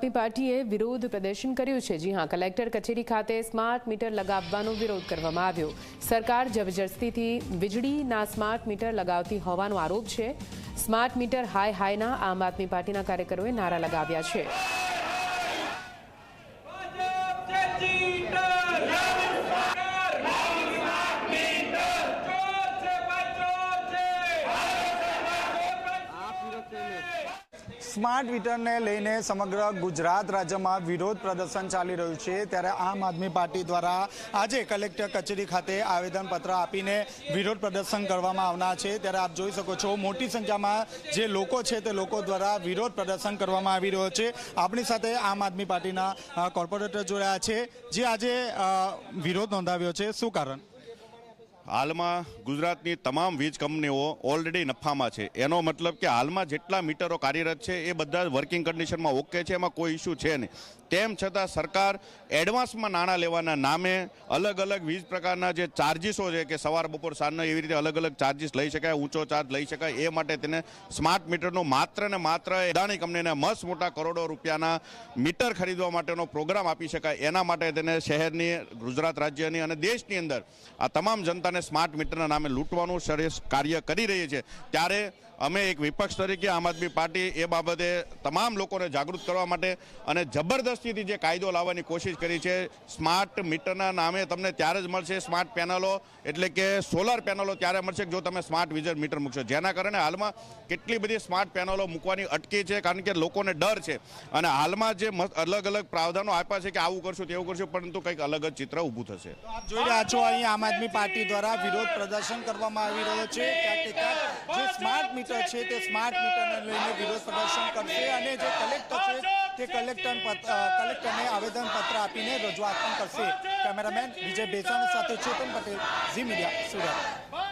આદમી પાર્ટીએ વિરોધ પ્રદર્શન કર્યું છે। જી હાં, કલેક્ટર કચેરી ખાતે સ્માર્ટ મીટર લગાવવાનો વિરોધ કરવામાં આવ્યો। સરકાર જબરજસ્તીથી વીજળીના સ્માર્ટ મીટર લગાવતી હોવાનો આરોપ છે। સ્માર્ટ મીટર હાય હાયના આમ આદમી પાર્ટીના કાર્યકરોએ નારા લગાવ્યા છે। स्मार्ट मीटर ने लईने समग्र गुजरात राज्य में विरोध प्रदर्शन चाली रह्यु छे। त्यारे आम आदमी पार्टी द्वारा आज कलेक्टर कचेरी खाते आवेदनपत्र आपीने विरोध प्रदर्शन करवामां आवनार छे। त्यारे आप जोई शको छो मोटी संख्या में जे लोको छे ते लोको द्वारा विरोध प्रदर्शन करवामां आवी रह्यो छे। आपणी साथे आम आदमी पार्टीना कोर्पोरेटर जोड़ाया छे जे आजे विरोध नोंधाव्यो छे। शुं कारण? हाल में गुजरात की तमाम वीज कंपनीओ ऑलरेडी नफा में है। एनो मतलब कि हाल में जेटला मीटरो कार्यरत है ए बधा वर्किंग कंडीशन में ओके है, एमां कोई इश्यू है नहीं। तेम छतां सरकार एडवांस में नाणां लेवाना नामे अलग अलग वीज प्रकारना जे चार्जिसो है कि सवार बपोर साँजना एवी रीते अलग अलग चार्जिस लई शकाय, ऊंचो चार्ज लई शकाय, ए माटे तेने स्मार्ट मीटरनो मात्र ने मात्र अदाणी कंपनीने मस्त मोटा करोड़ों रुपियाना मीटर खरीदवा माटेनो प्रोग्राम आपी शकाय। एना माटे तेने शहेरनी, गुजरात राज्यनी अने देशनी अंदर आ तमाम जनताने स्मार्ट मीटरना नामे लूंटवानुं श्रेष्ठ कार्य करी रही है। त्यारे अमे एक विपक्ष तरीके आम आदमी पार्टी ए बाबते तमाम लोकोने जागृत करवा माटे अने जबरदस्तीथी जे कायदो लाववानी कोशिश करी छे। स्मार्ट मीटरना नामे तमने त्यारे ज मळशे स्मार्ट पेनलो एटले के सोलर पेनलो त्यारे मळशे जो तमे स्मार्ट वीजर मीटर मूकशो, जेना कारणे हालमां केटली बधी स्मार्ट पेनलो मूकवानी अटकी छे कारण के लोकोने डर छे। अने हालमां जे अलग अलग प्रावधानो आप्या छे के आवुं करशुं तेवुं करशुं, परंतु कंईक अलग ज चित्र ऊभुं थशे। आप जोई रह्या छो अहीं आम आदमी पार्टी द्वारा विरोध प्रदर्शन करवामां आवी रह्यो छे। जे स्मार्ट मीटर छे ते स्मार्ट मीटरने लईने विरोध प्रदर्शन करशे अने जे कलेक्टर छे ते कलेक्टरने आवेदनपत्र आपीने रजूआत पण करशे। कैमरामेन विजय बेसाणी साथे चेतन पटेल, जी मीडिया, सूरत।